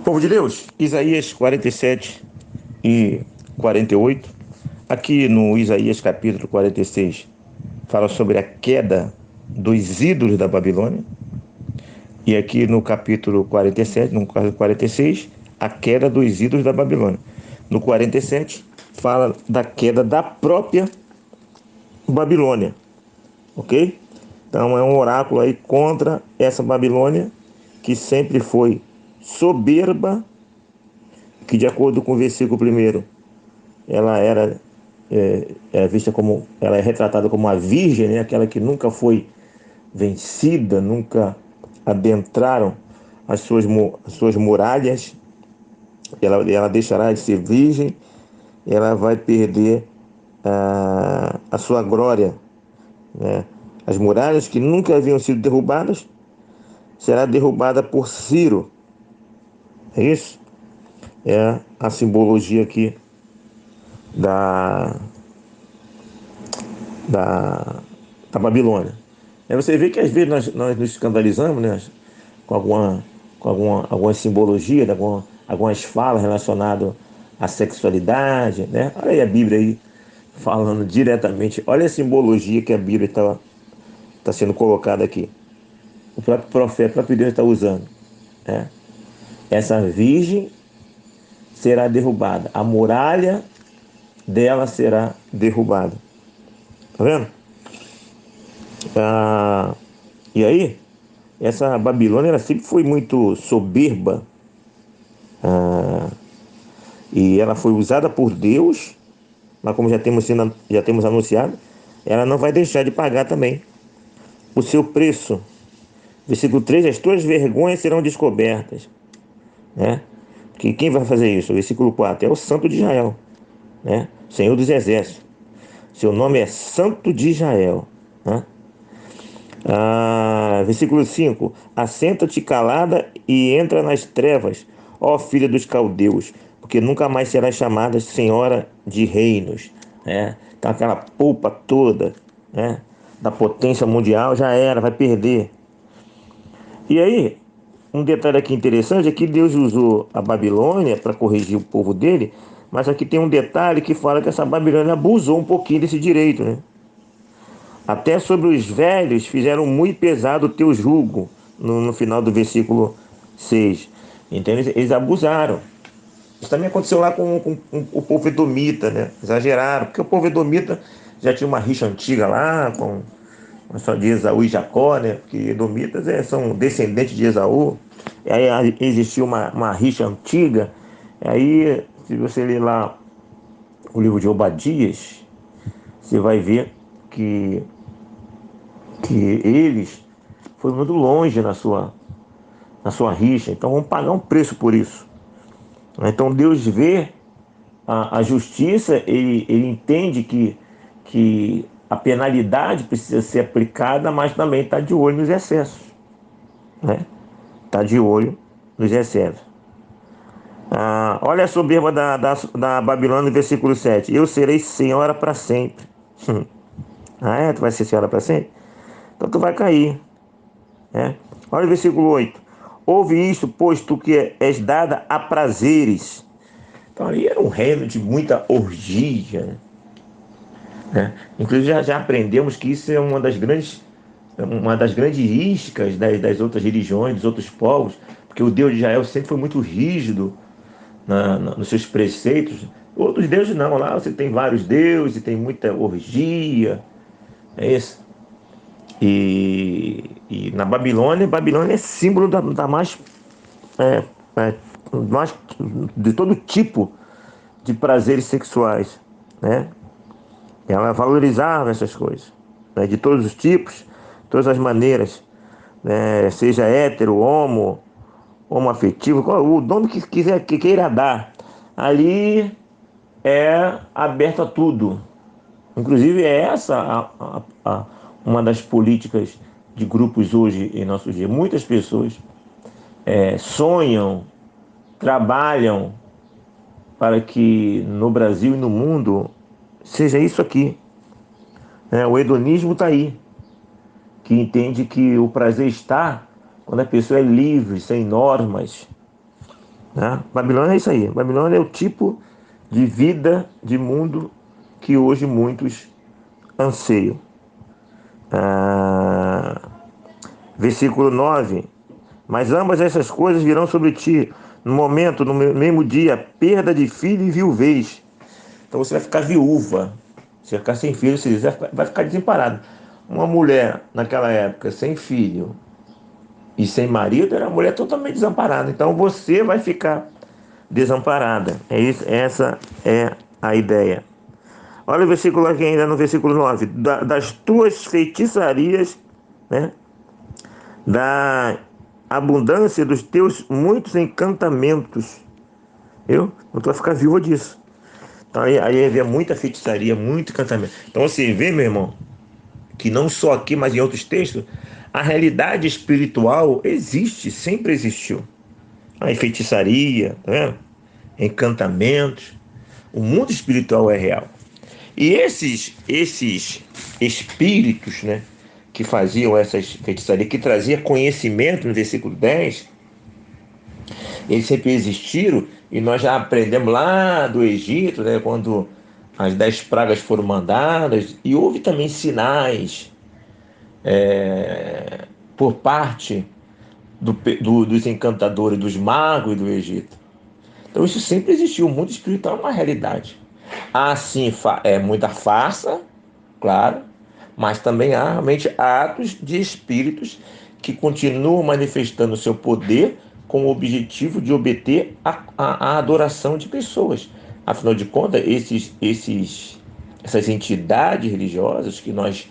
Povo de Deus, Isaías 47 e 48. Aqui no Isaías capítulo 46, fala sobre a queda dos ídolos da Babilônia. E aqui no capítulo 47, no capítulo 46, a queda dos ídolos da Babilônia. No 47, fala da queda da própria Babilônia. Ok? Então é um oráculo aí contra essa Babilônia, que sempre foi soberba, que de acordo com o versículo primeiro, ela era vista como, ela é retratada como a virgem, né? Aquela que nunca foi vencida, nunca adentraram as suas muralhas. Ela deixará de ser virgem, ela vai perder a sua glória, né? As muralhas que nunca haviam sido derrubadas será derrubada por Ciro. É isso? É a simbologia aqui da, da, da Babilônia. Aí você vê que às vezes nós nos escandalizamos, né, com alguma simbologia, algumas falas relacionadas à sexualidade, né? Olha aí a Bíblia aí falando diretamente. Olha a simbologia que a Bíblia está sendo colocada aqui. O próprio profeta, o próprio Deus está usando, né? Essa virgem será derrubada, a muralha dela será derrubada. Tá vendo? Ah, e aí, essa Babilônia ela sempre foi muito soberba, e ela foi usada por Deus, mas como já temos anunciado, ela não vai deixar de pagar também o seu preço. Versículo 3: as tuas vergonhas serão descobertas, né? Que quem vai fazer isso? Versículo 4: é o Santo de Israel, né? Senhor dos Exércitos. Seu nome é Santo de Israel, né? Versículo 5: assenta-te calada e entra nas trevas, ó filha dos caldeus, porque nunca mais serás chamada senhora de reinos, né? Então aquela polpa toda, né, da potência mundial já era, vai perder. E aí, um detalhe aqui interessante é que Deus usou a Babilônia para corrigir o povo dele, mas aqui tem um detalhe que fala que essa Babilônia abusou um pouquinho desse direito, né? Até sobre os velhos fizeram muito pesado o teu jugo, no final do versículo 6. Então eles abusaram. Isso também aconteceu lá com o povo edomita, né? Exageraram, porque o povo edomita já tinha uma rixa antiga lá com só de Esaú e Jacó, né? Porque edomitas são descendentes de Esaú. E aí existiu uma rixa antiga. E aí, se você ler lá o livro de Obadias, você vai ver que que eles foram muito longe na sua rixa, então vão pagar um preço por isso. Então Deus vê a justiça, ele entende que a penalidade precisa ser aplicada, mas também está de olho nos excessos, né? Está de olho nos excessos. Olha a soberba da Babilônia, no versículo 7: eu serei senhora para sempre. Tu vai ser senhora para sempre? Então tu vai cair, né? Olha o versículo 8: ouve isto, pois tu que és dada a prazeres. Então ali era um reino de muita orgia, né? Inclusive já aprendemos que isso é uma das grandes iscas das outras religiões, dos outros povos, porque o Deus de Israel sempre foi muito rígido nos seus preceitos. Outros deuses não, lá você tem vários deuses, tem muita orgia, é isso. E na Babilônia, Babilônia é símbolo da mais, é, é, mais de todo tipo de prazeres sexuais, né? Ela valorizava essas coisas, né? De todos os tipos, todas as maneiras, né? Seja hétero, homoafetivo, o nome que quiser, que queira dar. Ali é aberto a tudo. Inclusive é essa uma das políticas de grupos hoje em nossos dias. Muitas pessoas sonham, trabalham para que no Brasil e no mundo seja isso aqui, né? O hedonismo está aí, que entende que o prazer está quando a pessoa é livre, sem normas, né? Babilônia é isso aí. Babilônia é o tipo de vida, de mundo que hoje muitos anseiam. Ah, versículo 9. Mas ambas essas coisas virão sobre ti, no momento, no mesmo dia, perda de filho e viuvez. Então você vai ficar viúva, você vai ficar sem filho, você vai ficar desamparado. Uma mulher, naquela época, sem filho e sem marido, era uma mulher totalmente desamparada. Então você vai ficar desamparada. É isso, essa é a ideia. Olha o versículo aqui ainda no versículo 9. Das tuas feitiçarias, né? Da abundância dos teus muitos encantamentos. Eu não vai ficar viúva disso. Então, aí havia muita feitiçaria, muito encantamento. Então você vê, meu irmão, que não só aqui, mas em outros textos, a realidade espiritual existe, sempre existiu. A feitiçaria, tá vendo? Encantamentos. O mundo espiritual é real. E esses espíritos, né, que faziam essas feitiçarias, que traziam conhecimento no versículo 10, eles sempre existiram e nós já aprendemos lá do Egito, né, quando as 10 pragas foram mandadas, e houve também sinais por parte dos encantadores, dos magos do Egito. Então isso sempre existiu, o mundo espiritual é uma realidade. Há sim muita farsa, claro, mas também há realmente atos de espíritos que continuam manifestando o seu poder com o objetivo de obter a adoração de pessoas. Afinal de contas, essas entidades religiosas que nós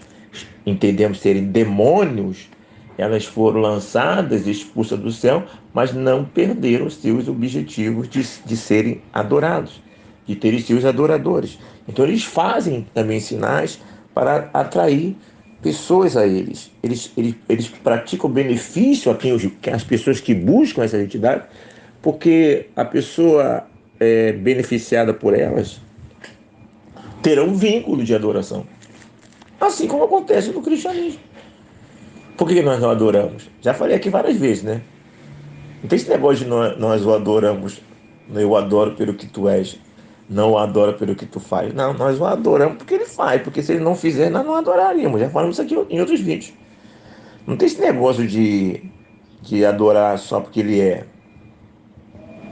entendemos serem demônios, elas foram lançadas e expulsas do céu, mas não perderam seus objetivos de serem adorados, de terem seus adoradores. Então eles fazem também sinais para atrair pessoas a eles. Eles praticam benefício as pessoas que buscam essa entidade, porque a pessoa beneficiada por elas terá um vínculo de adoração. Assim como acontece no cristianismo. Por que nós não adoramos? Já falei aqui várias vezes, né? Não tem esse negócio de nós o adoramos. Eu adoro pelo que tu és. Não o adoro pelo que tu faz. Não, nós o adoramos porque ele faz. Porque se ele não fizer, nós não adoraríamos. Já falamos isso aqui em outros vídeos. Não tem esse negócio de adorar só porque ele é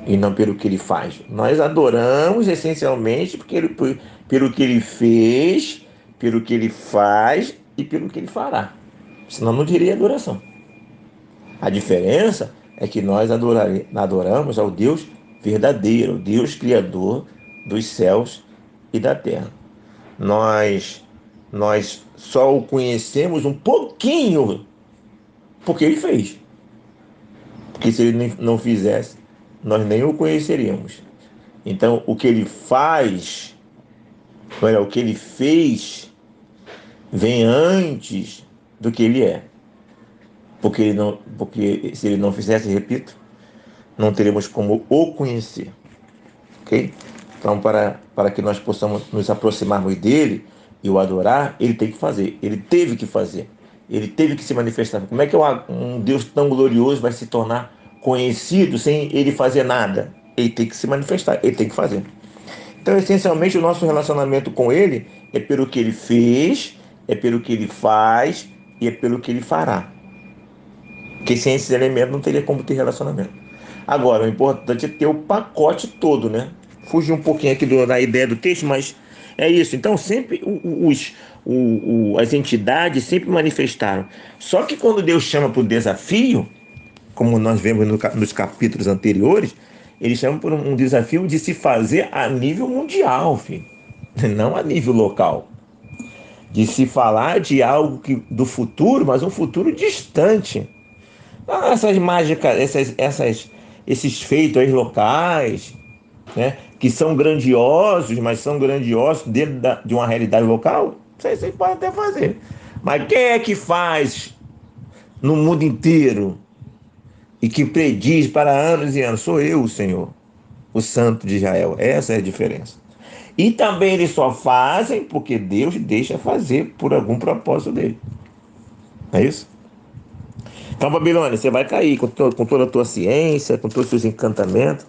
e não pelo que ele faz. Nós adoramos essencialmente pelo que ele fez, pelo que ele faz e pelo que ele fará. Senão não diria adoração. A diferença é que nós adoramos ao Deus verdadeiro, o Deus criador dos céus e da terra. Nós, nós só o conhecemos um pouquinho porque ele fez. Porque se ele não fizesse, nós nem o conheceríamos. Então, o que ele faz, olha, o que ele fez, vem antes do que ele é. Porque se ele não fizesse, repito, não teremos como o conhecer, ok? Então, para que nós possamos nos aproximarmos dele e o adorar, ele tem que fazer, ele teve que fazer, ele teve que se manifestar. Como é que um Deus tão glorioso vai se tornar conhecido sem ele fazer nada? Ele tem que se manifestar, ele tem que fazer. Então, essencialmente, o nosso relacionamento com ele é pelo que ele fez, é pelo que ele faz e é pelo que ele fará. Porque sem esses elementos não teria como ter relacionamento. Agora, o importante é ter o pacote todo, né? Fugir um pouquinho aqui da ideia do texto, mas é isso. Então, sempre as entidades sempre manifestaram. Só que quando Deus chama para o desafio, como nós vemos nos capítulos anteriores, ele chama por um desafio de se fazer a nível mundial, filho. Não a nível local. De se falar de algo do futuro, mas um futuro distante. Essas mágicas, esses feitos aí locais, né, que são grandiosos, mas são grandiosos dentro de uma realidade local, você pode até fazer. Mas quem é que faz no mundo inteiro e que prediz para anos e anos? Sou eu, o Senhor, o Santo de Israel. Essa é a diferença. E também eles só fazem porque Deus deixa fazer por algum propósito dele. É isso? Então, Babilônia, você vai cair com toda a tua ciência, com todos os seus encantamentos.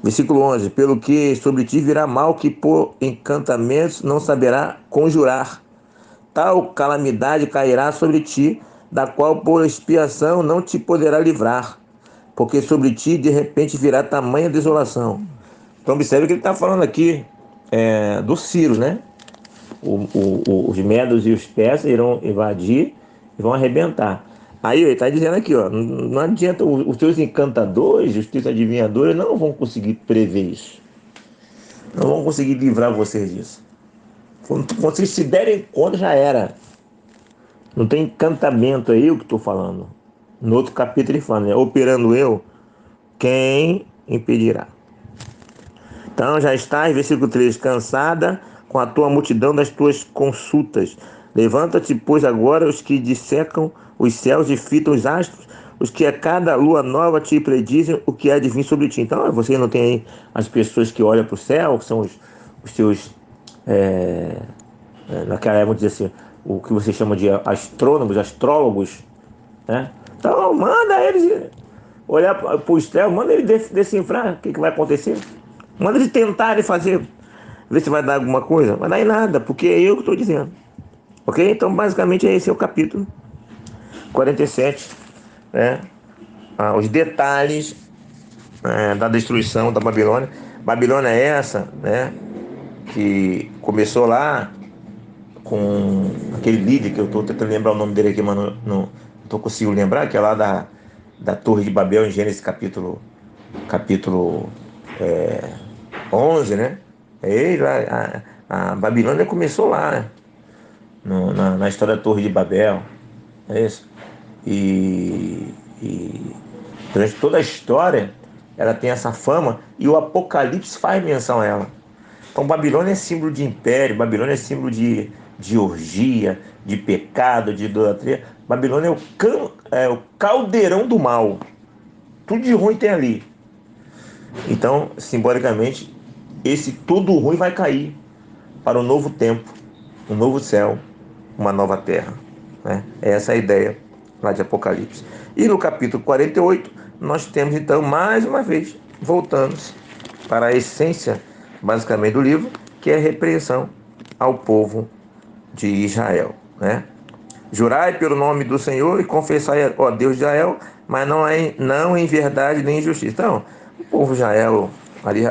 Versículo 11: pelo que sobre ti virá mal que por encantamentos não saberá conjurar. Tal calamidade cairá sobre ti, da qual por expiação não te poderá livrar, porque sobre ti de repente virá tamanha desolação. Então observe que ele está falando aqui do Ciro, né? Os medos e os persas irão invadir e vão arrebentar. Aí ele está dizendo aqui, ó, não adianta, os teus encantadores, os teus adivinhadores não vão conseguir prever isso. Não vão conseguir livrar vocês disso. Quando vocês se derem conta, já era. Não tem encantamento aí, o que estou falando. No outro capítulo ele fala, né? Operando eu, quem impedirá? Então já estás, versículo 3, cansada com a tua multidão das tuas consultas. Levanta-te, pois, agora os que dissecam os céus e fitam os astros, os que a cada lua nova te predizem o que há de vir sobre ti. Então você não tem aí as pessoas que olham para o céu, que são os teus, naquela época, vamos dizer assim, o que você chama de astrônomos, astrólogos, né? Então manda eles olhar para o céu, manda eles decifrar o que vai acontecer. Manda eles tentarem fazer, ver se vai dar alguma coisa. Vai dar em nada, porque é eu que estou dizendo. Ok? Então, basicamente, esse é o capítulo 47, né? Os detalhes da destruição da Babilônia. Babilônia é essa, né? Que começou lá com aquele líder, que eu estou tentando lembrar o nome dele aqui, mas não estou conseguindo lembrar, que é lá da Torre de Babel, em Gênesis capítulo 11, né? A Babilônia começou lá, né? Na história da Torre de Babel, é isso. E durante toda a história, ela tem essa fama e o Apocalipse faz menção a ela. Então, Babilônia é símbolo de império, Babilônia é símbolo de orgia, de pecado, de idolatria. Babilônia é o caldeirão do mal. Tudo de ruim tem ali. Então, simbolicamente, esse tudo ruim vai cair para um novo tempo, um novo céu, uma nova terra, né? Essa é a ideia lá de Apocalipse. E no capítulo 48, nós temos então, mais uma vez, voltamos para a essência, basicamente, do livro, que é a repreensão ao povo de Israel, né? Jurai pelo nome do Senhor e confessai, ó Deus de Israel, mas não em verdade nem em justiça. Então, o povo de Israel,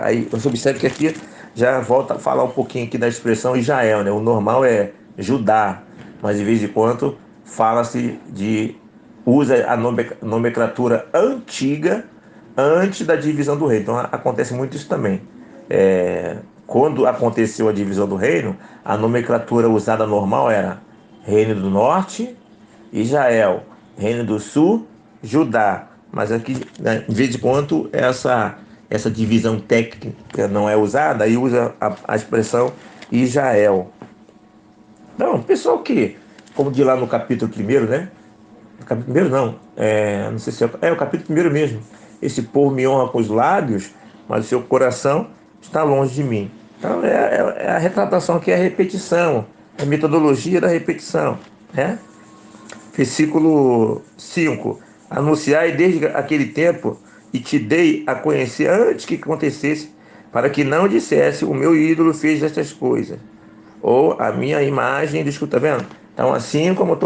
aí você observa que aqui já volta a falar um pouquinho aqui da expressão Israel, né? O normal é Judá, mas de vez em quando fala-se usa a nomenclatura antiga antes da divisão do reino. Então acontece muito isso também. Quando aconteceu a divisão do reino, a nomenclatura usada normal era Reino do Norte, Israel, Reino do Sul, Judá. Mas aqui, né, de vez em quando, essa divisão técnica não é usada, aí usa a expressão Israel. Não, pessoal que, como de lá no capítulo 1º, né? No capítulo 1º não, não sei se é o capítulo 1º mesmo. Esse povo me honra com os lábios, mas o seu coração está longe de mim. Então é a retratação aqui, é a repetição, a metodologia da repetição, né? Versículo 5: anunciai desde aquele tempo e te dei a conhecer antes que acontecesse, para que não dissesse o meu ídolo fez estas coisas, ou a minha imagem, escuta, tá vendo? Então, assim como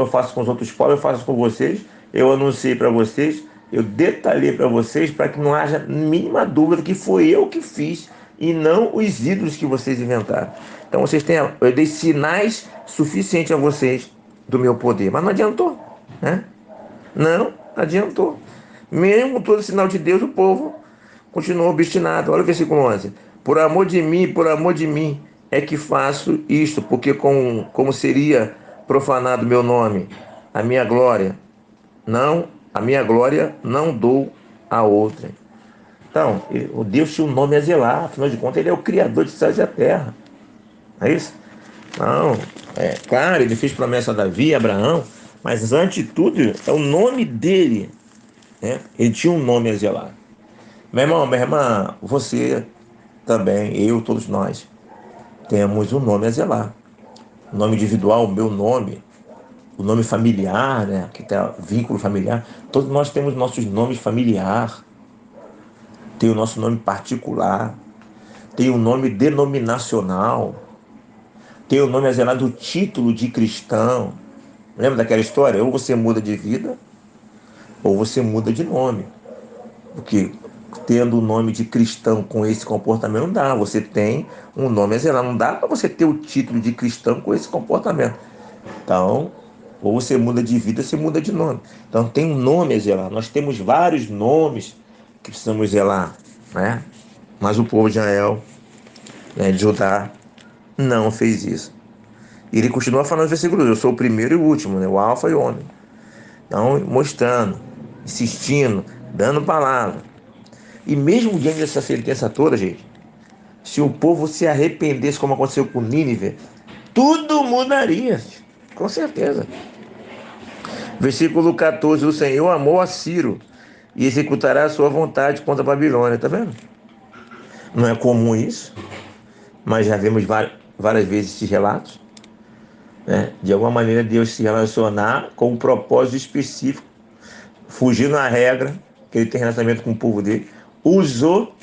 eu faço com os outros povos, eu faço com vocês. Eu anunciei para vocês, eu detalhei para vocês, para que não haja mínima dúvida que foi eu que fiz e não os ídolos que vocês inventaram. Então eu dei sinais suficientes a vocês do meu poder, mas não adiantou, né? Não adiantou. Mesmo com todo sinal de Deus, o povo continuou obstinado. Olha o versículo 11: por amor de mim é que faço isto, porque como seria profanado meu nome, a minha glória, não dou a outra. Então, o Deus tinha um nome a zelar, afinal de contas, ele é o Criador de céus e a terra. Não é isso? Não, claro, ele fez promessa a Davi, a Abraão, mas antes de tudo, é o nome dele, né? Ele tinha um nome a zelar. Meu irmão, minha irmã, você também, eu, todos nós, temos um nome a zelar. O nome individual, o meu nome, o nome familiar, né? Que tem vínculo familiar. Todos nós temos nossos nomes familiares. tem o nosso nome particular, tem o nome denominacional, tem o nome a zelar do título de cristão. Lembra daquela história? Ou você muda de vida, ou você muda de nome. Porque tendo o nome de cristão com esse comportamento não dá. Você tem um nome a zelar. Não dá para você ter o título de cristão com esse comportamento. Então, ou você muda de vida, ou você muda de nome. Então tem um nome a zelar. Nós temos vários nomes que precisamos zelar, né? Mas o povo de Israel, né, de Judá, não fez isso. E ele continua falando no versículo 2, eu sou o primeiro e o último, né? O alfa e o ômega. Então, mostrando, insistindo, dando palavra. E mesmo diante dessa sentença toda, gente, se o povo se arrependesse, como aconteceu com Nínive, tudo mudaria, com certeza. Versículo 14, o Senhor amou a Ciro e executará a sua vontade contra a Babilônia, tá vendo? Não é comum isso, mas já vemos várias vezes esses relatos, né? De alguma maneira Deus se relacionar com um propósito específico, fugindo à regra, que ele tem relacionamento com o povo dele, usou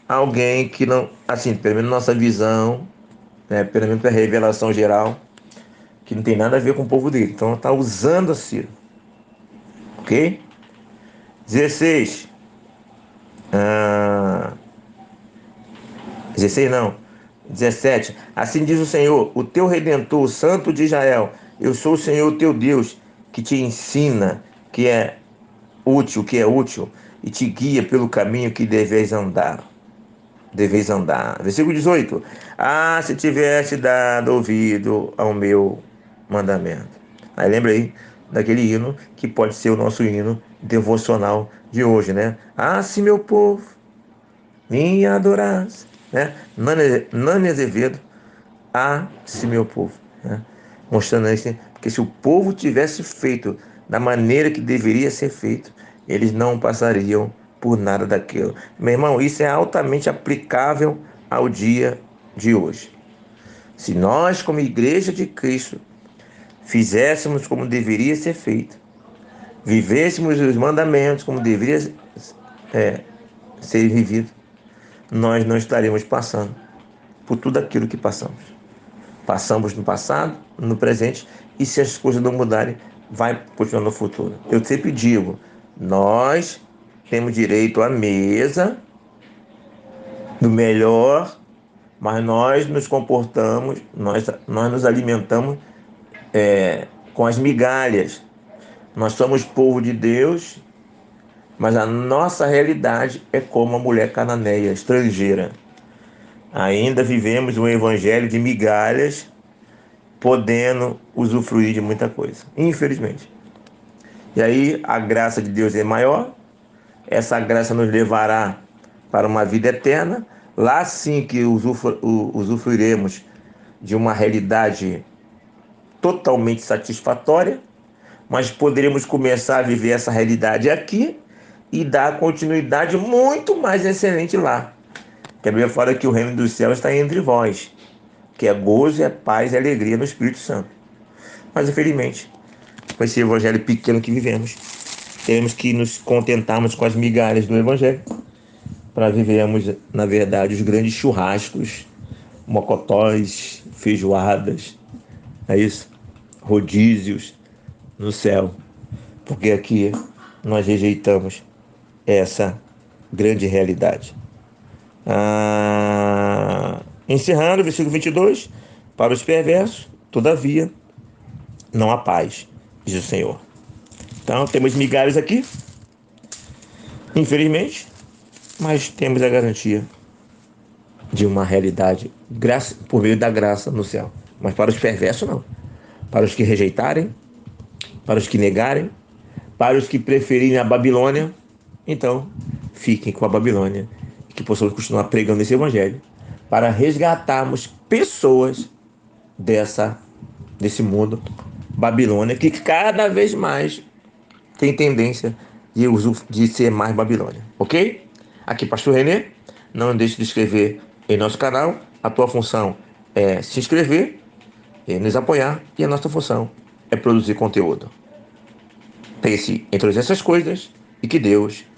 alguém que não, assim, pelo menos nossa visão, né, pelo menos para revelação geral, que não tem nada a ver com o povo dele. Então está usando a Ciro, ok? 16. 16 não. 17. Assim diz o Senhor, o teu Redentor, o Santo de Israel. Eu sou o Senhor teu Deus, que te ensina que é útil, e te guia pelo caminho que deveis andar. Deveis andar. Versículo 18. Ah, se tivesse dado ouvido ao meu mandamento. Aí lembra aí daquele hino que pode ser o nosso hino devocional de hoje, né? Ah, se meu povo me adorasse, né? Nani Azevedo, ah, se meu povo, né? Mostrando assim, porque se o povo tivesse feito da maneira que deveria ser feito, eles não passariam por nada daquilo. Meu irmão, isso é altamente aplicável ao dia de hoje. Se nós, como igreja de Cristo, fizéssemos como deveria ser feito, vivêssemos os mandamentos como deveria ser vivido, nós não estaríamos passando por tudo aquilo que passamos. Passamos no passado, no presente, e se as coisas não mudarem, vai continuar no futuro. Eu sempre digo, nós temos direito à mesa do melhor, mas nós nos comportamos, nós nos alimentamos com as migalhas. Nós somos povo de Deus, mas a nossa realidade é como a mulher cananeia, estrangeira. Ainda vivemos um evangelho de migalhas, podendo usufruir de muita coisa, infelizmente. E aí a graça de Deus é maior, essa graça nos levará para uma vida eterna, lá sim que usufruiremos de uma realidade totalmente satisfatória, mas poderemos começar a viver essa realidade aqui e dar continuidade muito mais excelente lá. Que a Bíblia fala que o reino dos céus está entre vós, que é gozo, é paz e alegria no Espírito Santo. Mas infelizmente, com esse evangelho pequeno que vivemos, temos que nos contentarmos com as migalhas do evangelho para vivermos, na verdade, os grandes churrascos, mocotóis, feijoadas, é isso? Rodízios no céu, porque aqui nós rejeitamos essa grande realidade. Encerrando, versículo 22, para os perversos, todavia, não há paz, diz o Senhor. Então, temos migalhas aqui, infelizmente, mas temos a garantia de uma realidade por meio da graça no céu. Mas para os perversos, não. Para os que rejeitarem, para os que negarem, para os que preferirem a Babilônia, então fiquem com a Babilônia e que possamos continuar pregando esse evangelho para resgatarmos pessoas desse mundo Babilônia, que cada vez mais tem tendência de ser mais Babilônia, ok? Aqui Pastor Renê, não deixe de inscrever em nosso canal, a tua função é se inscrever, nos apoiar, e a nossa função é produzir conteúdo. Pense em todas essas coisas e que Deus